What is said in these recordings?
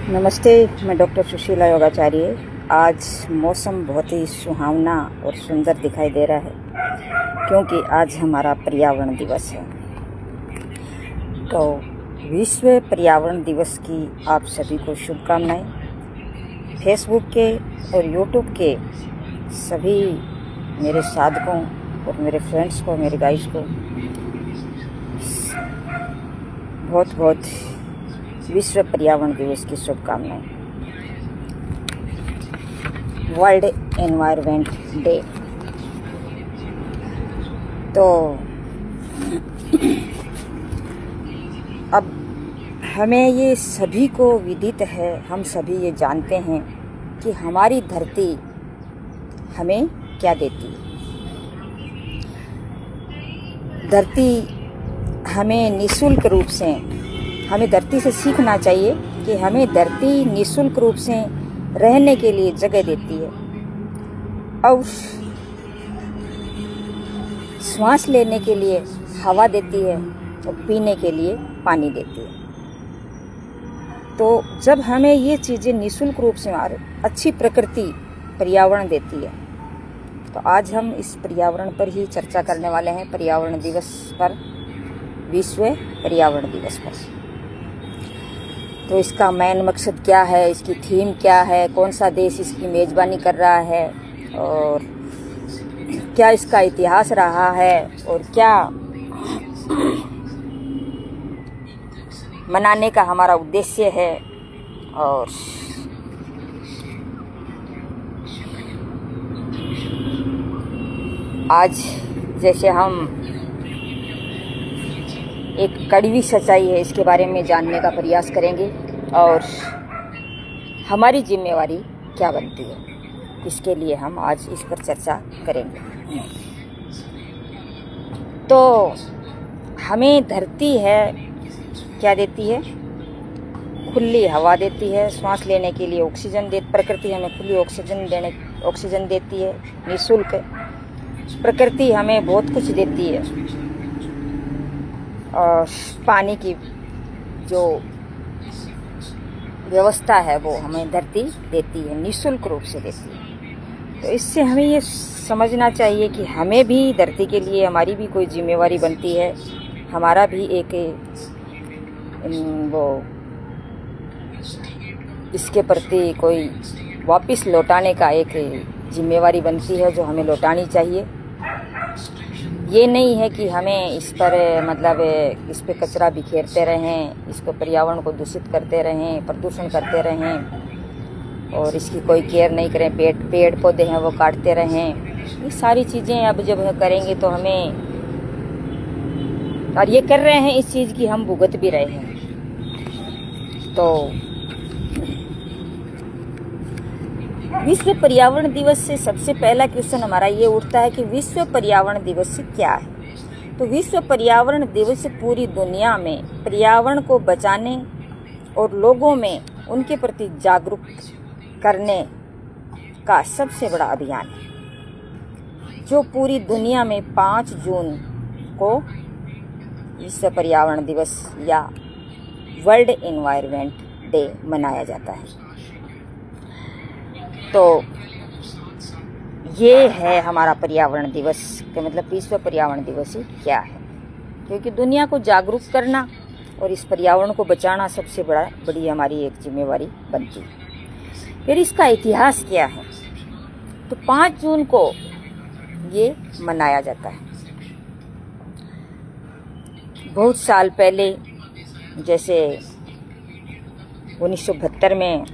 नमस्ते, मैं डॉक्टर सुशीला योगाचार्य। आज मौसम बहुत ही सुहावना और सुंदर दिखाई दे रहा है क्योंकि आज हमारा पर्यावरण दिवस है। तो विश्व पर्यावरण दिवस की आप सभी को शुभकामनाएं। फेसबुक के और यूट्यूब के सभी मेरे साधकों और मेरे फ्रेंड्स को, मेरे गाइस को बहुत बहुत विश्व पर्यावरण दिवस की शुभकामनाएं। World environment day. तो अब हमें ये सभी को विदित है, हम सभी ये जानते हैं कि हमारी धरती हमें क्या देती है। धरती हमें निःशुल्क रूप से, हमें धरती से सीखना चाहिए कि हमें धरती निःशुल्क रूप से रहने के लिए जगह देती है और श्वास लेने के लिए हवा देती है और पीने के लिए पानी देती है। तो जब हमें ये चीज़ें निःशुल्क रूप से अच्छी प्रकृति पर्यावरण देती है, तो आज हम इस पर्यावरण पर ही चर्चा करने वाले हैं। पर्यावरण दिवस पर, विश्व पर्यावरण दिवस पर। तो इसका मेन मकसद क्या है, इसकी थीम क्या है, कौन सा देश इसकी मेज़बानी कर रहा है और क्या इसका इतिहास रहा है और क्या मनाने का हमारा उद्देश्य है। और आज जैसे हम एक कड़वी सच्चाई है, इसके बारे में जानने का प्रयास करेंगे और हमारी जिम्मेवारी क्या बनती है, इसके लिए हम आज इस पर चर्चा करेंगे। तो हमें धरती है क्या देती है? खुली हवा देती है, श्वास लेने के लिए ऑक्सीजन प्रकृति हमें खुली ऑक्सीजन देती है निःशुल्क। प्रकृति हमें बहुत कुछ देती है और पानी की जो व्यवस्था है वो हमें धरती देती है, निःशुल्क रूप से देती है। तो इससे हमें ये समझना चाहिए कि हमें भी धरती के लिए हमारी भी कोई जिम्मेवारी बनती है, हमारा भी एक वो इसके प्रति कोई वापस लौटाने का एक जिम्मेवारी बनती है जो हमें लौटानी चाहिए। ये नहीं है कि हमें इस पर इस पे कचरा बिखेरते रहें, इस पर पर्यावरण को दूषित करते रहें, प्रदूषण करते रहें और इसकी कोई केयर नहीं करें, पेड़ पौधे हैं वो काटते रहें। ये सारी चीज़ें अब जब करेंगे तो हमें, और ये कर रहे हैं, इस चीज़ की हम भुगत भी रहे हैं। तो विश्व पर्यावरण दिवस से सबसे पहला क्वेश्चन हमारा ये उठता है कि विश्व पर्यावरण दिवस क्या है। तो विश्व पर्यावरण दिवस पूरी दुनिया में पर्यावरण को बचाने और लोगों में उनके प्रति जागरूक करने का सबसे बड़ा अभियान है, जो पूरी दुनिया में 5 जून को विश्व पर्यावरण दिवस या वर्ल्ड एनवायरनमेंट डे मनाया जाता है। तो ये है हमारा पर्यावरण दिवस का मतलब विश्व पर्यावरण दिवस क्या है, क्योंकि दुनिया को जागरूक करना और इस पर्यावरण को बचाना सबसे बड़ी हमारी एक जिम्मेवारी बनती है। फिर इसका इतिहास क्या है? तो 5 जून को ये मनाया जाता है। बहुत साल पहले, जैसे 1972 में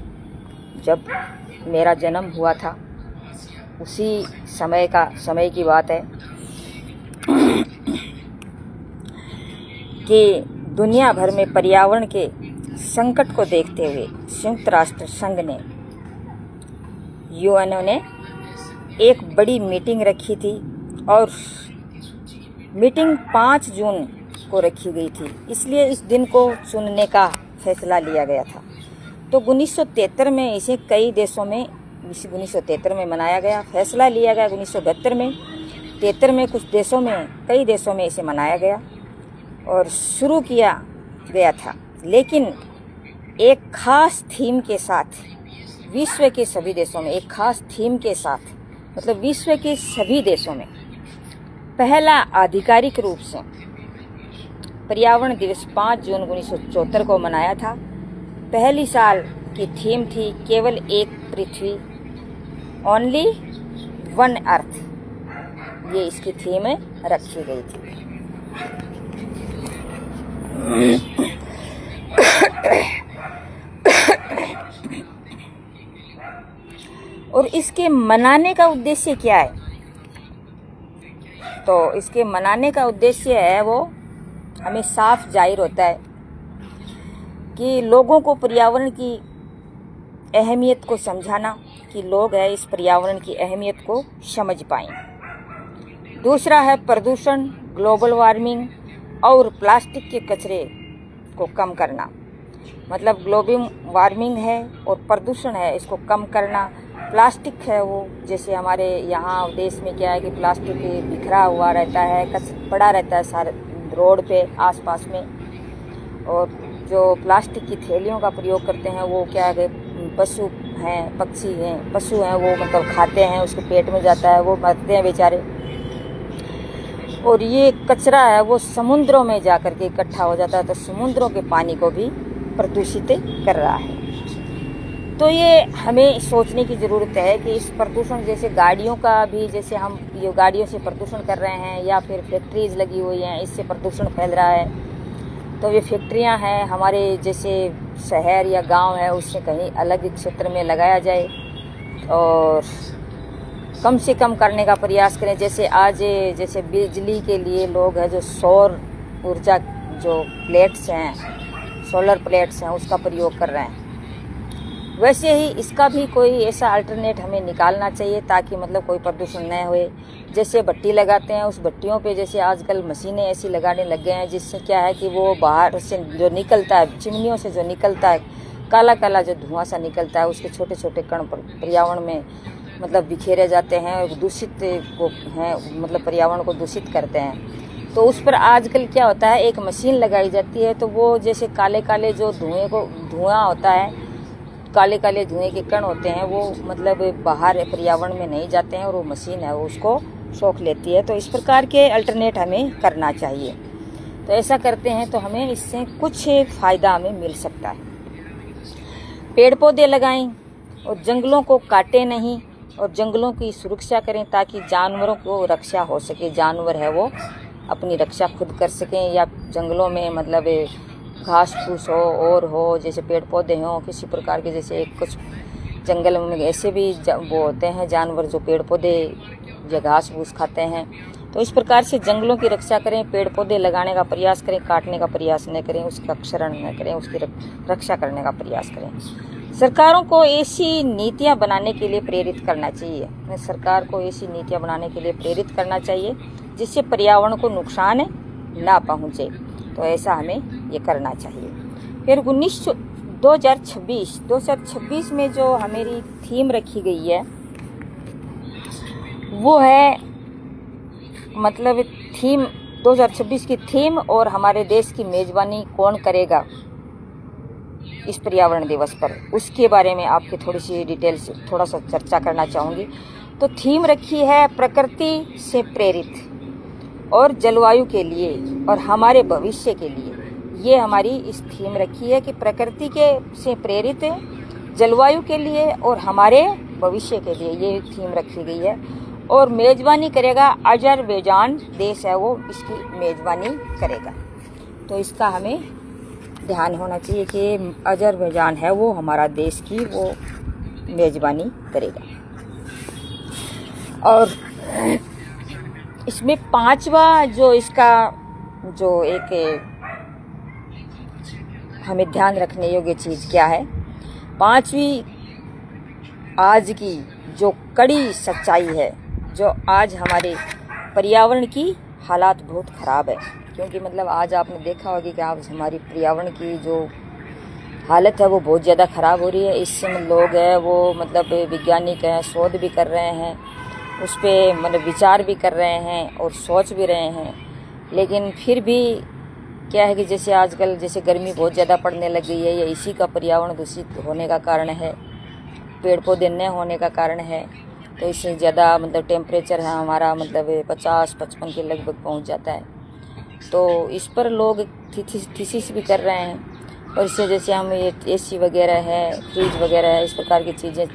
जब मेरा जन्म हुआ था, उसी समय की बात है कि दुनिया भर में पर्यावरण के संकट को देखते हुए संयुक्त राष्ट्र संघ ने, यूएनओ ने एक बड़ी मीटिंग रखी थी और मीटिंग 5 जून को रखी गई थी, इसलिए इस दिन को चुनने का फैसला लिया गया था। तो 1973 में इसे कई देशों में 1973 में मनाया गया, फैसला लिया गया 1972 में, 73 में कुछ देशों में, कई देशों में इसे मनाया गया और शुरू किया गया था। लेकिन एक खास थीम के साथ विश्व के सभी देशों में, एक खास थीम के साथ मतलब विश्व के सभी देशों में पहला आधिकारिक रूप से पर्यावरण दिवस 5 जून 1974 को मनाया था। पहली साल की थीम थी केवल एक पृथ्वी, ओनली वन अर्थ, ये इसकी थीम रखी गई थी। और इसके मनाने का उद्देश्य क्या है? तो इसके मनाने का उद्देश्य है वो हमें साफ जाहिर होता है कि लोगों को पर्यावरण की अहमियत को समझाना, कि लोग है इस पर्यावरण की अहमियत को समझ पाएं। दूसरा है प्रदूषण, ग्लोबल वार्मिंग और प्लास्टिक के कचरे को कम करना। मतलब ग्लोबल वार्मिंग है और प्रदूषण है, इसको कम करना। प्लास्टिक है वो, जैसे हमारे यहाँ देश में क्या है कि प्लास्टिक बिखरा हुआ रहता है, पड़ा रहता है सारे रोड पे आसपास में। और जो प्लास्टिक की थैलियों का प्रयोग करते हैं वो क्या है कि पशु हैं, पक्षी हैं, पशु हैं वो मतलब खाते हैं, उसके पेट में जाता है, वो मरते हैं बेचारे। और ये कचरा है वो समुद्रों में जा कर के इकट्ठा हो जाता है, तो समुद्रों के पानी को भी प्रदूषित कर रहा है। तो ये हमें सोचने की ज़रूरत है कि इस प्रदूषण, जैसे गाड़ियों का भी, जैसे हम ये गाड़ियों से प्रदूषण कर रहे हैं या फिर फैक्ट्रीज लगी हुई हैं, इससे प्रदूषण फैल रहा है। तो ये फैक्ट्रियां हैं हमारे जैसे शहर या गांव है, उससे कहीं अलग क्षेत्र में लगाया जाए और कम से कम करने का प्रयास करें। जैसे आज जैसे बिजली के लिए लोग हैं जो सौर ऊर्जा जो प्लेट्स हैं, सोलर प्लेट्स हैं, उसका प्रयोग कर रहे हैं। वैसे ही इसका भी कोई ऐसा अल्टरनेट हमें निकालना चाहिए ताकि मतलब कोई प्रदूषण न होए। जैसे भट्टी लगाते हैं, उस भट्टियों पे जैसे आजकल मशीनें ऐसी लगाने लग गए हैं जिससे क्या है कि वो बाहर से जो निकलता है, चिमनियों से जो निकलता है काला काला जो धुआं सा निकलता है, उसके छोटे छोटे कण पर्यावरण में मतलब बिखेरे जाते हैं और दूषित को हैं, मतलब पर्यावरण को दूषित करते हैं। तो उस पर आजकल क्या होता है, एक मशीन लगाई जाती है, तो वो जैसे काले काले जो धुआं होता है, काले काले धुएं के कण होते हैं, वो मतलब बाहर पर्यावरण में नहीं जाते हैं और वो मशीन है वो उसको सोख लेती है। तो इस प्रकार के अल्टरनेट हमें करना चाहिए। तो ऐसा करते हैं तो हमें इससे कुछ फ़ायदा हमें मिल सकता है। पेड़ पौधे लगाएं और जंगलों को काटें नहीं, और जंगलों की सुरक्षा करें ताकि जानवरों को रक्षा हो सके। जानवर है वो अपनी रक्षा खुद कर सकें, या जंगलों में मतलब घास फूस हो और हो, जैसे पेड़ पौधे हों किसी प्रकार के, जैसे कुछ जंगल में ऐसे भी वो होते हैं जानवर जो पेड़ पौधे या घास फूस खाते हैं। तो इस प्रकार से जंगलों की रक्षा करें, पेड़ पौधे लगाने का प्रयास करें, काटने का प्रयास न करें, उसका क्षरण न करें, उसकी रक्षा करने का प्रयास करें। सरकारों को ऐसी नीतियां बनाने के लिए प्रेरित करना चाहिए। सरकार को ऐसी नीतियां बनाने के लिए प्रेरित करना चाहिए जिससे पर्यावरण को नुकसान ना पहुंचे। तो ऐसा हमें ये करना चाहिए। फिर 2026 में जो हमारी थीम रखी गई है वो है मतलब थीम 2026 की थीम और हमारे देश की मेज़बानी कौन करेगा इस पर्यावरण दिवस पर, उसके बारे में आपके थोड़ी सी डिटेल से थोड़ा सा चर्चा करना चाहूँगी। तो थीम रखी है प्रकृति से प्रेरित और जलवायु के लिए और हमारे भविष्य के लिए। ये हमारी इस थीम रखी है कि प्रकृति के से प्रेरित, जलवायु के लिए और हमारे भविष्य के लिए, ये थीम रखी गई है। और मेज़बानी करेगा अजरबैजान देश है वो इसकी मेज़बानी करेगा। तो इसका हमें ध्यान होना चाहिए कि अजरबैजान है वो हमारा देश की वो मेज़बानी करेगा। और इसमें पांचवा जो इसका जो एक हमें ध्यान रखने योग्य चीज़ क्या है, पांचवी आज की जो कड़ी सच्चाई है, जो आज हमारे पर्यावरण की हालात बहुत ख़राब है। क्योंकि मतलब आज आपने देखा होगा कि आज हमारी पर्यावरण की जो हालत है वो बहुत ज़्यादा ख़राब हो रही है। इससे लोग हैं वो मतलब वैज्ञानिक हैं, शोध भी कर रहे हैं, उस पर मतलब विचार भी कर रहे हैं और सोच भी रहे हैं, लेकिन फिर भी क्या है कि जैसे आजकल जैसे गर्मी बहुत ज़्यादा पड़ने लग गई है, ये इसी का पर्यावरण दूषित होने का कारण है, पेड़ पौधे न होने का कारण है। तो इससे ज़्यादा मतलब टेम्परेचर है हमारा मतलब 50-55 के लगभग पहुंच जाता है। तो इस पर लोग थीसिस भी कर रहे हैं, और इससे जैसे हम ये AC वगैरह है, फ्रिज वगैरह है, इस प्रकार की चीज़ें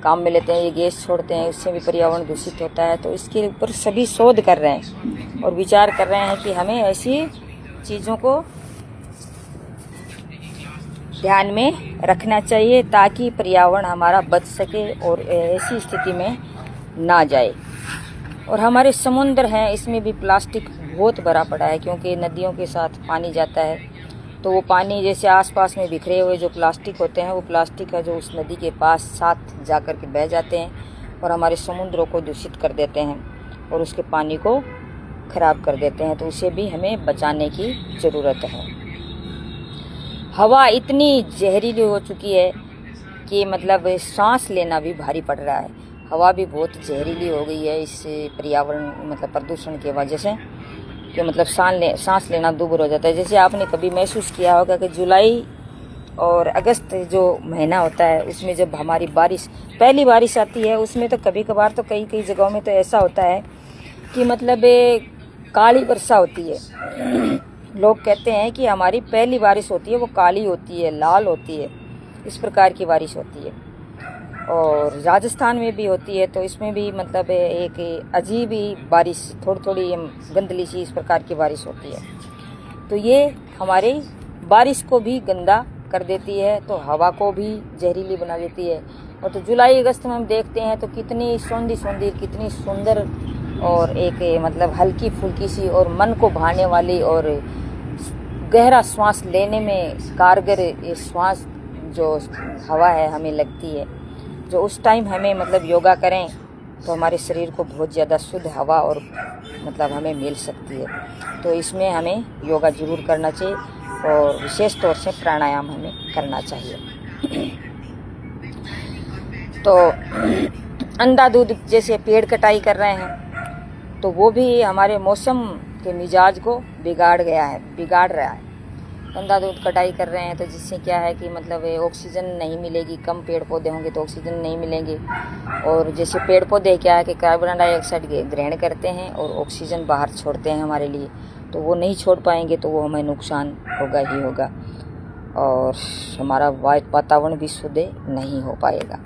काम में लेते हैं, ये गैस छोड़ते हैं, उससे भी पर्यावरण दूषित होता है। तो इसके ऊपर सभी शोध कर रहे हैं और विचार कर रहे हैं कि हमें ऐसी चीज़ों को ध्यान में रखना चाहिए ताकि पर्यावरण हमारा बच सके और ऐसी स्थिति में ना जाए। और हमारे समुद्र हैं, इसमें भी प्लास्टिक बहुत भरा पड़ा है, क्योंकि नदियों के साथ पानी जाता है। तो वो पानी जैसे आसपास में बिखरे हुए जो प्लास्टिक होते हैं, वो प्लास्टिक है जो उस नदी के पास साथ जा कर के बह जाते हैं और हमारे समुद्रों को दूषित कर देते हैं और उसके पानी को खराब कर देते हैं। तो उसे भी हमें बचाने की ज़रूरत है। हवा इतनी जहरीली हो चुकी है कि मतलब सांस लेना भी भारी पड़ रहा है। हवा भी बहुत जहरीली हो गई है इस पर्यावरण मतलब प्रदूषण की वजह से, कि मतलब सांस लेना दूभर हो जाता है। जैसे आपने कभी महसूस किया होगा कि जुलाई और अगस्त जो महीना होता है, उसमें जब हमारी पहली बारिश आती है, उसमें तो कभी कभार तो कई जगहों में तो ऐसा होता है कि मतलब काली वर्षा होती है। लोग कहते हैं कि हमारी पहली बारिश होती है वो काली होती है, लाल होती है, इस प्रकार की बारिश होती है। और राजस्थान में भी होती है, तो इसमें भी मतलब एक अजीब ही बारिश, थोड़ी गंदली सी इस प्रकार की बारिश होती है। तो ये हमारी बारिश को भी गंदा कर देती है, तो हवा को भी जहरीली बना देती है। और तो जुलाई अगस्त में हम देखते हैं तो कितनी सौंधी कितनी सुंदर और एक मतलब हल्की फुल्की सी और मन को भाने वाली और गहरा श्वास लेने में कारगर ये श्वास जो हवा है हमें लगती है। जो उस टाइम हमें मतलब योगा करें तो हमारे शरीर को बहुत ज़्यादा शुद्ध हवा और मतलब हमें मिल सकती है। तो इसमें हमें योगा ज़रूर करना चाहिए और विशेष तौर से प्राणायाम हमें करना चाहिए। तो अंधाधुंध जैसे पेड़ कटाई कर रहे हैं तो वो भी हमारे मौसम के मिजाज को बिगाड़ रहा है। अंधाधुंध कटाई कर रहे हैं तो जिससे क्या है कि मतलब ऑक्सीजन नहीं मिलेगी, कम पेड़ पौधे होंगे तो ऑक्सीजन नहीं मिलेंगे। और जैसे पेड़ पौधे क्या है कि कार्बन डाइऑक्साइड ग्रहण करते हैं और ऑक्सीजन बाहर छोड़ते हैं हमारे लिए, तो वो नहीं छोड़ पाएंगे तो वो हमें नुकसान होगा ही होगा और हमारा वातावरण भी शुद्ध नहीं हो पाएगा।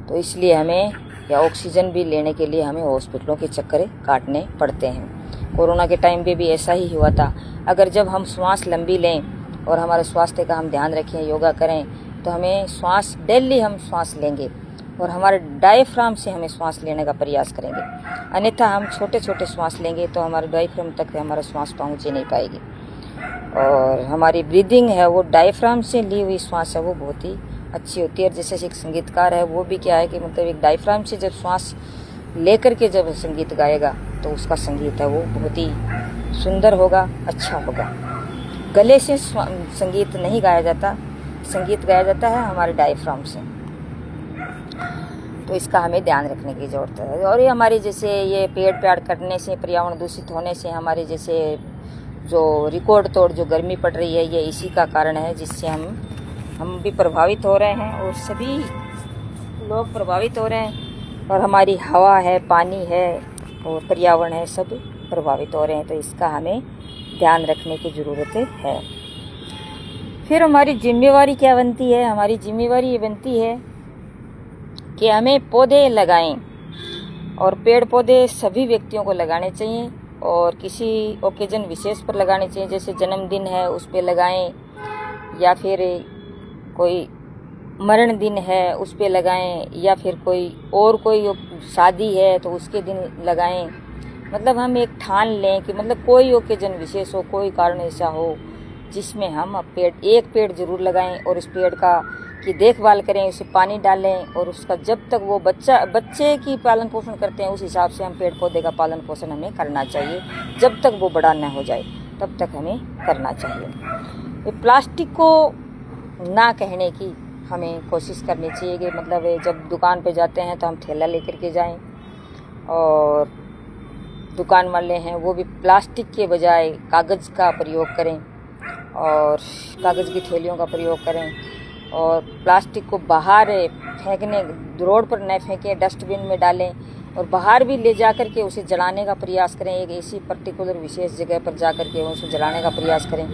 तो इसलिए हमें या ऑक्सीजन भी लेने के लिए हमें हॉस्पिटलों के चक्कर काटने पड़ते हैं। कोरोना के टाइम पे भी ऐसा ही हुआ था। अगर जब हम श्वास लंबी लें और हमारे स्वास्थ्य का हम ध्यान रखें, योगा करें, तो हमें डेली हम श्वास लेंगे और हमारे डायफ्राम से हमें श्वास लेने का प्रयास करेंगे। अन्यथा हम छोटे छोटे श्वास लेंगे तो हमारे डायफ्राम तक हमारा श्वास पहुँच ही नहीं पाएगी। और हमारी ब्रीदिंग है वो डायफ्राम से ली हुई श्वास है वो बहुत ही अच्छी होती है। जैसे एक संगीतकार है वो भी क्या है कि मतलब एक डायफ्राम से जब श्वास लेकर के जब संगीत गाएगा तो उसका संगीत है वो बहुत ही सुंदर होगा, अच्छा होगा। गले से संगीत नहीं गाया जाता, संगीत गाया जाता है हमारे डायफ्राम से। तो इसका हमें ध्यान रखने की ज़रूरत है। और ये हमारे जैसे ये पेड़ कटने से, पर्यावरण दूषित होने से हमारे जैसे जो रिकॉर्ड तोड़ जो गर्मी पड़ रही है, ये इसी का कारण है, जिससे हम भी प्रभावित हो रहे हैं और सभी लोग प्रभावित हो रहे हैं। और हमारी हवा है, पानी है और पर्यावरण है, सब प्रभावित हो रहे हैं। तो इसका हमें ध्यान रखने की ज़रूरत है। फिर हमारी जिम्मेवारी क्या बनती है? हमारी जिम्मेवारी ये बनती है कि हमें पौधे लगाएं और पेड़ पौधे सभी व्यक्तियों को लगाने चाहिए और किसी ओकेजन विशेष पर लगाने चाहिए। जैसे जन्मदिन है उस पर लगाएं, या फिर कोई मरण दिन है उस पे लगाएं, या फिर कोई शादी है तो उसके दिन लगाएं। मतलब हम एक ठान लें कि मतलब कोई ओकेजन विशेष हो, कोई कारण ऐसा हो जिसमें हम एक पेड़ जरूर लगाएं और उस पेड़ की देखभाल करें, उसे पानी डालें और उसका जब तक वो बच्चे की पालन पोषण करते हैं उस हिसाब से हम पेड़ पौधे का पालन पोषण हमें करना चाहिए। जब तक वो बड़ा न हो जाए तब तक हमें करना चाहिए। प्लास्टिक को ना कहने की हमें कोशिश करनी चाहिए कि मतलब जब दुकान पे जाते हैं तो हम थैला लेकर के जाएं और दुकान वाले हैं वो भी प्लास्टिक के बजाय कागज़ का प्रयोग करें। और कागज़ की थैलियों का प्रयोग करें और प्लास्टिक को बाहर फेंकने, रोड पर न फेंकें, डस्टबिन में डालें और बाहर भी ले जा कर के उसे जलाने का प्रयास करें। एक ऐसी पर्टिकुलर विशेष जगह पर जा कर के उसे जलाने का प्रयास करें।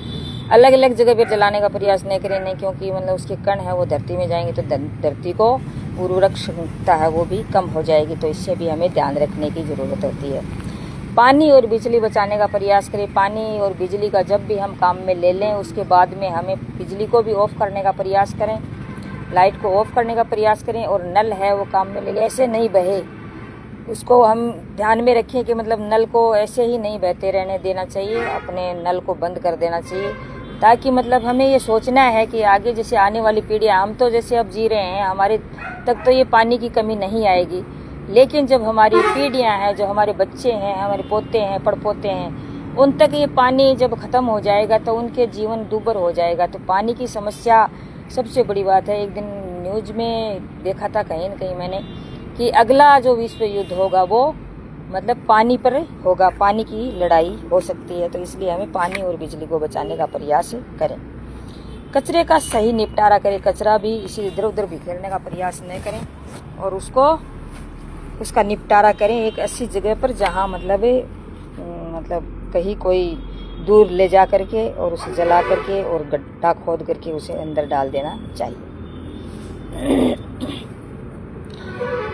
अलग अलग जगह पर जलाने का प्रयास नहीं करें, नहीं, क्योंकि मतलब उसके कण है वो धरती में जाएंगे तो धरती को उर्वरक क्षमता है वो भी कम हो जाएगी। तो इससे भी हमें ध्यान रखने की ज़रूरत होती है। पानी और बिजली बचाने का प्रयास करें। पानी और बिजली का जब भी हम काम में ले लें उसके बाद में हमें बिजली को भी ऑफ करने का प्रयास करें, लाइट को ऑफ करने का प्रयास करें और नल है वो काम में ले लें। ऐसे नहीं बहे, उसको हम ध्यान में रखें कि मतलब नल को ऐसे ही नहीं बहते रहने देना चाहिए, अपने नल को बंद कर देना चाहिए, ताकि मतलब हमें ये सोचना है कि आगे जैसे आने वाली पीढ़ियाँ, हम तो जैसे अब जी रहे हैं हमारे तक तो ये पानी की कमी नहीं आएगी, लेकिन जब हमारी पीढ़ियाँ हैं, जो हमारे बच्चे हैं, हमारे पोते हैं, पड़पोते हैं, उन तक ये पानी जब ख़त्म हो जाएगा तो उनके जीवन दूभर हो जाएगा। तो पानी की समस्या सबसे बड़ी बात है। एक दिन न्यूज़ में देखा था कहीं न कहीं मैंने कि अगला जो विश्व युद्ध होगा वो मतलब पानी पर होगा, पानी की लड़ाई हो सकती है। तो इसलिए हमें पानी और बिजली को बचाने का प्रयास करें। कचरे का सही निपटारा करें, कचरा भी इसी इधर उधर बिखेरने का प्रयास न करें और उसका निपटारा करें एक ऐसी जगह पर जहाँ मतलब कहीं कोई दूर ले जा करके और उसे जला करके और गड्ढा खोद करके उसे अंदर डाल देना चाहिए।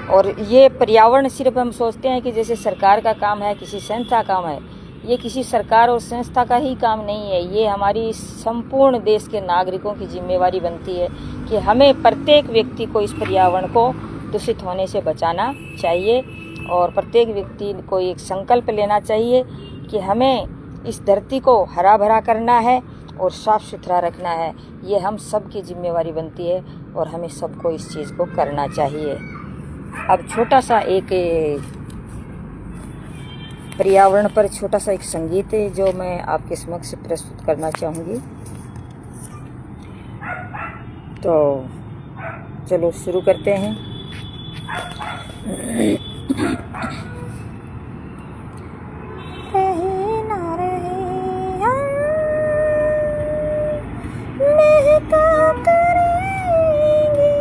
और ये पर्यावरण सिर्फ हम सोचते हैं कि जैसे सरकार का काम है, किसी संस्था का काम है, ये किसी सरकार और संस्था का ही काम नहीं है। ये हमारी संपूर्ण देश के नागरिकों की जिम्मेवारी बनती है कि हमें प्रत्येक व्यक्ति को इस पर्यावरण को दूषित होने से बचाना चाहिए और प्रत्येक व्यक्ति को एक संकल्प लेना चाहिए कि हमें इस धरती को हरा भरा करना है और साफ़ सुथरा रखना है। ये हम सब की जिम्मेवारी बनती है और हमें सबको इस चीज़ को करना चाहिए। अब छोटा सा एक पर्यावरण पर छोटा सा एक संगीत है जो मैं आपके समक्ष प्रस्तुत करना चाहूँगी। तो चलो शुरू करते हैं। रहे ना रहे हम महका करेंगे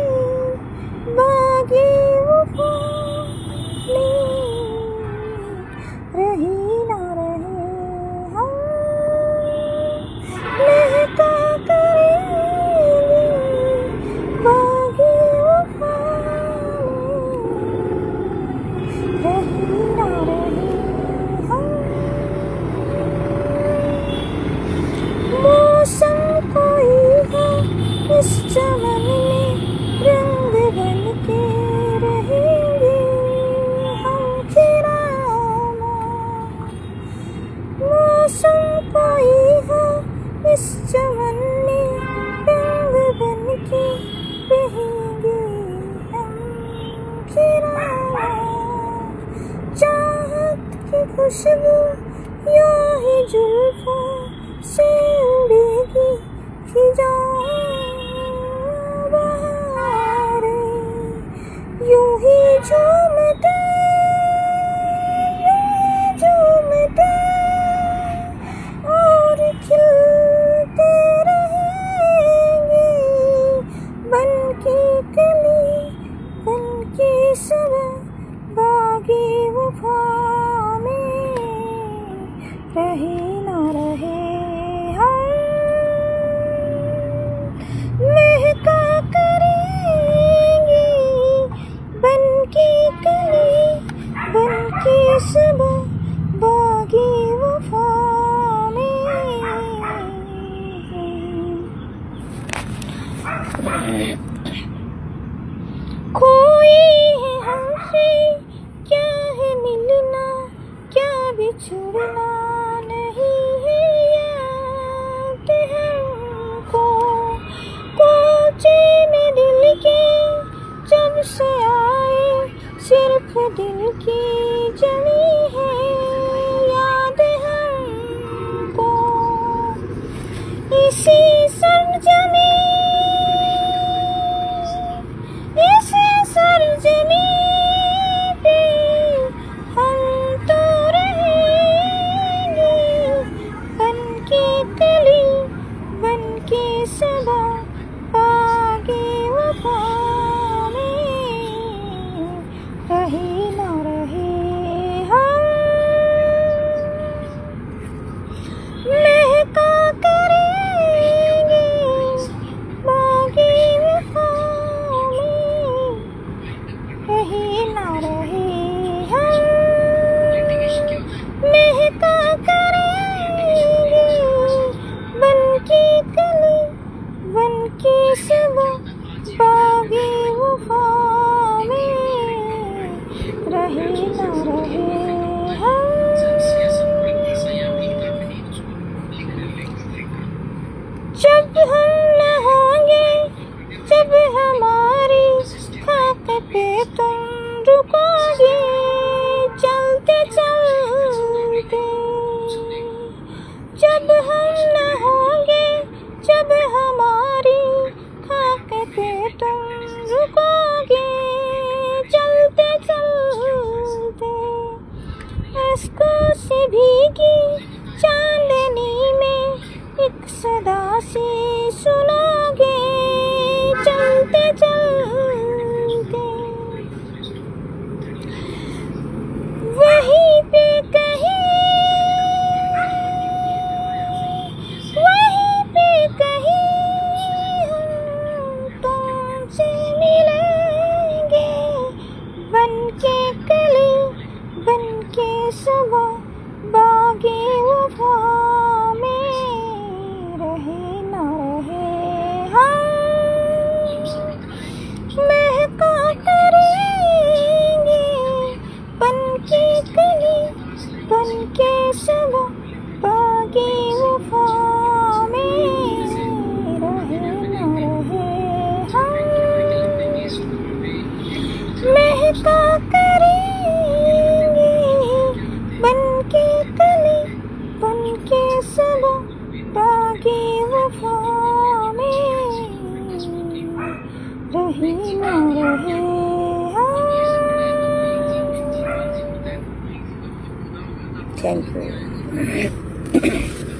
बागी वफाने, रहे ना रहे हम महका करेंगे बागी वफाने, रहे ना रहे हम। मौसम कोई हो इस चमन में रंग बन के रहेंगे हम खिरामा। मौसम कोई हो इस चमन में रंग बन के रहेंगे हम खिरामा। चाहत की खुशबू यूं ही जुल्फों से उड़ेगी फिजाओं बहारें, यूं ही झूमते और खिलते रहेंगे बन की कली बन की सुबह बागी वफा में, रहे ना रहे हम महका करेंगे बन की कली बन की सुबह बागी वफा में। कोई है हमसे क्या है मिलना, क्या बिछड़ना नहीं है याद हमको। कोचे में दिल के जब से आए सिर्फ दिल की जमी है याद हमको। इसी सरजमी पे हम तो रहेंगे हमारी खाक पे तुम रुकोगे चलते चलते, जब हम न होंगे, जब हमारी खाक पे तुम रुकोगे चलते चलते, अश्कों से भीगी चांदनी में एक सदा सी सुनोगे चलते चलते, वहीं पे कहीं, वहीं पे कहीं हम तुमसे मिलेंगे, बनके कली बनके सबा बागे वफा में रहे न रहे हम, महका करेंगे बनके कली बनके सबा बागे वफा में रहे न रहे हम, महका करेंगे बनके कली बनके सबा बागे वफा में रहे न रहे हम। Thank you.